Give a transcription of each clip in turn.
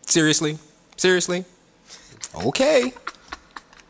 Seriously? Seriously? Okay.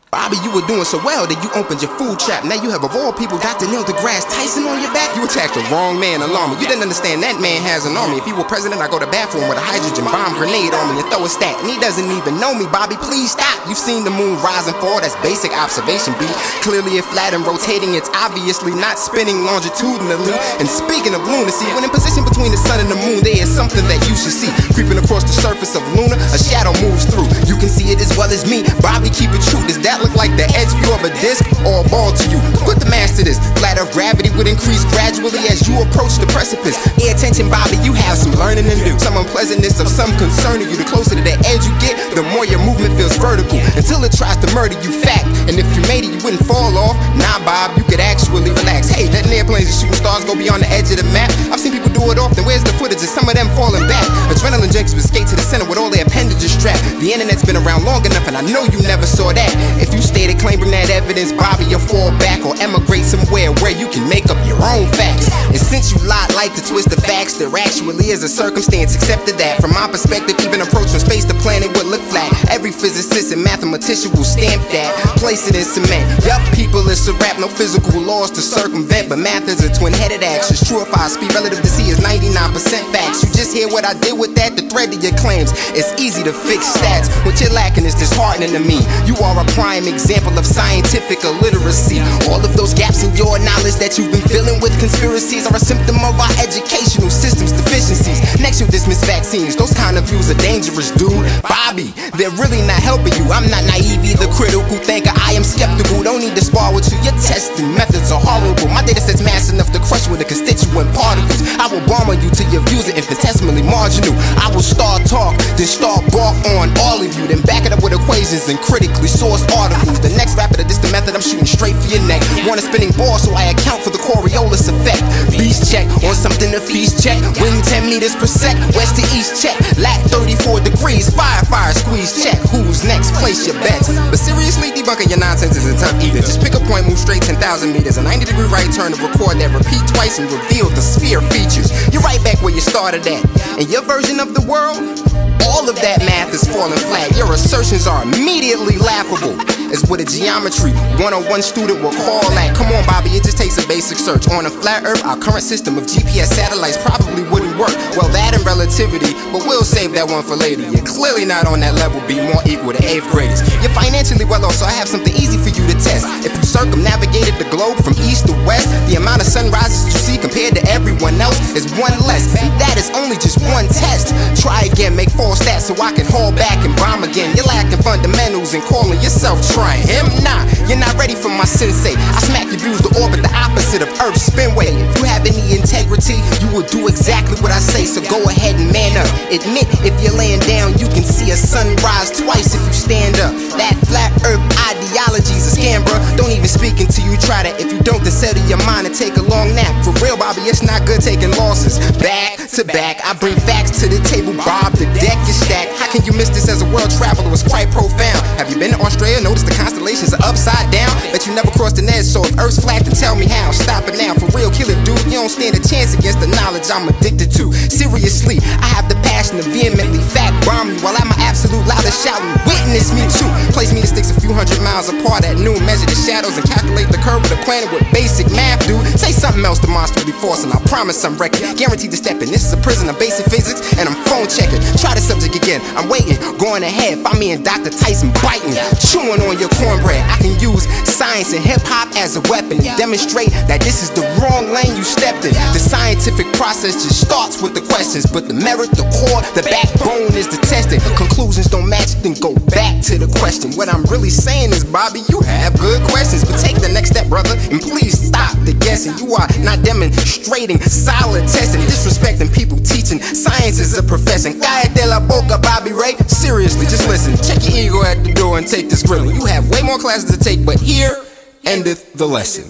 Bobby, you were doing so well that you opened your food trap. Now you have, of all people, Dr. Neil deGrasse Tyson on your back? You attacked the wrong man, alarm. You didn't understand that man has an army. If he were president, I go to the bathroom with a hydrogen bomb grenade on me and throw a stack. And he doesn't even know me, Bobby, please stop. You've seen the moon rise and fall, that's basic observation, B. Clearly it's flat and rotating, it's obviously not spinning longitudinally. And speaking of lunacy, when in position between the sun and the moon, there is something that you should see. Creeping across the surface of Luna, a shadow moves through. You can see it as well as me. Bobby, keep it true. Does that look like the edge view of a disc or a ball to you? Put the mass to this. Flat Earth gravity would increase gradually as you approach the precipice. Pay attention, Bobby, you have some learning to do. Some unpleasantness of some concern to you. The closer to the edge you get, the more your movement feels vertical, until it tries to murder you, fact. And if you made it, you wouldn't fall off. Nah, Bob, you could actually relax. Hey, letting airplanes and shooting stars go beyond the edge of the map. I've seen people do it often. Where's the footage of some of them falling back? Adrenaline junkies would skate to the center with all their appendages strapped. The internet's been around long enough, and I know you never saw that. If you stayed at claiming that evidence, Bobby, you'll fall back or emigrate somewhere where you can make up your own facts. And since you like to twist the facts, there actually is a circumstance accepted that. From my perspective, even approach from space to planet would look flat. Every physicist and mathematician will stamp that, place it in cement. Yup, people, it's a rap, no physical laws to circumvent, but math is a twin-headed axis. True if I speak relative to C is 99% facts. You just hear what I did with that, the thread of your claims. It's easy to fix stats. What you're lacking is disheartening to me. You are a prime example of scientific illiteracy. All of those gaps in your knowledge that you've been filling with conspiracies are a symptom of our educational system's deficiencies. Next, you'll dismiss vaccines. Those kind of views are dangerous, dude. Bobby, they're really not helping you. I'm not naive either, critical thinker. I am skeptical. Don't need to spar with you. Your testing methods are horrible. My data set's mass enough to crush with the constituent particles. I will bomb on you till your views are infinitesimally marginal. I will start talk, then start bark on all of you, then back it up with equations and critically sourced articles. The next rapper to diss the method, I'm shooting straight for your neck. Want a spinning ball, so I account for the Coriolis effect. Beast check on something to feast check. Wind 10 meters per sec, west to east check. Lat 34 degrees, fire squeeze check. Who's next? Place your bets. But seriously, debunking your nonsense isn't tough either. Just pick a point, move straight 10,000 meters, a 90-degree right turn to record that, repeat twice and reveal the sphere features. You're right back where you started at. And your version of the world, all of that math is falling flat. Your assertions are immediately laughable. It's what a geometry 101 student will call that. Come on, Bobby, it just takes a basic search. On a flat earth, our current system of GPS satellites probably wouldn't work. Well, that and relativity, but we'll save that one for later. You're clearly not on that level, be more equal to 8th graders. You're financially well off, so I have something easy for you to test. If you circumnavigated the globe from east to west, the amount of sunrises you see compared to everyone else is one less. And that is only just one test. Try again, make 4 stats so I can haul back and bomb again. You're lacking fundamentals and calling yourself trying him. Nah, you're not ready for my sensei. I smack your views to orbit the opposite of Earth's spinway. If you have any integrity, you will do exactly what I say, so go ahead and man up. Admit if you're laying down, you can see a sunrise twice if you stand up. That flat earth ideology's a scam, bro. Don't even speak until you try that. If you don't, then settle your mind and take a long nap. For real, Bobby, it's not good taking losses. Back to back, I bring facts to the table, Bob. The deck is stacked. How can you miss this as a world traveler? It's quite profound. Have you been to Australia? Notice the constellations are upside down. Bet you never crossed the edge, so if Earth's flat, then tell me how. Stop it now, for real, kill it, dude. You don't stand a chance against the knowledge I'm addicted to. Seriously, I have the passion to vehemently fact bomb you while I'm my absolute loudest shouting. Witness me too. Place me to sticks a few hundred miles apart at noon. Measure the shadows and calculate the curve of the planet with basic math, dude. Say something else demonstrably force, and I promise I'm wrecking. Guaranteed to step in. This is a prison of basic physics, and I'm phone checking. Try the subject again. I'm waiting. Going ahead. Find me and Dr. Tyson biting, chewing on your cornbread. I can use science and hip-hop as a weapon to demonstrate that this is the wrong lane you stepped in. The scientific process just starts with the questions, but the merit, the core, the backbone is the testing. Conclusions don't match, then go back to the question. What I'm really saying is, Bobby, you have good questions, but take the next step, brother, and please stop the guessing. You are not demonstrating solid testing, disrespecting people teaching science is a profession. Cállate la boca, Bobby Ray. Seriously, just listen. Check your ego at the door and take this grilling. You have way more classes to take, but here endeth the lesson.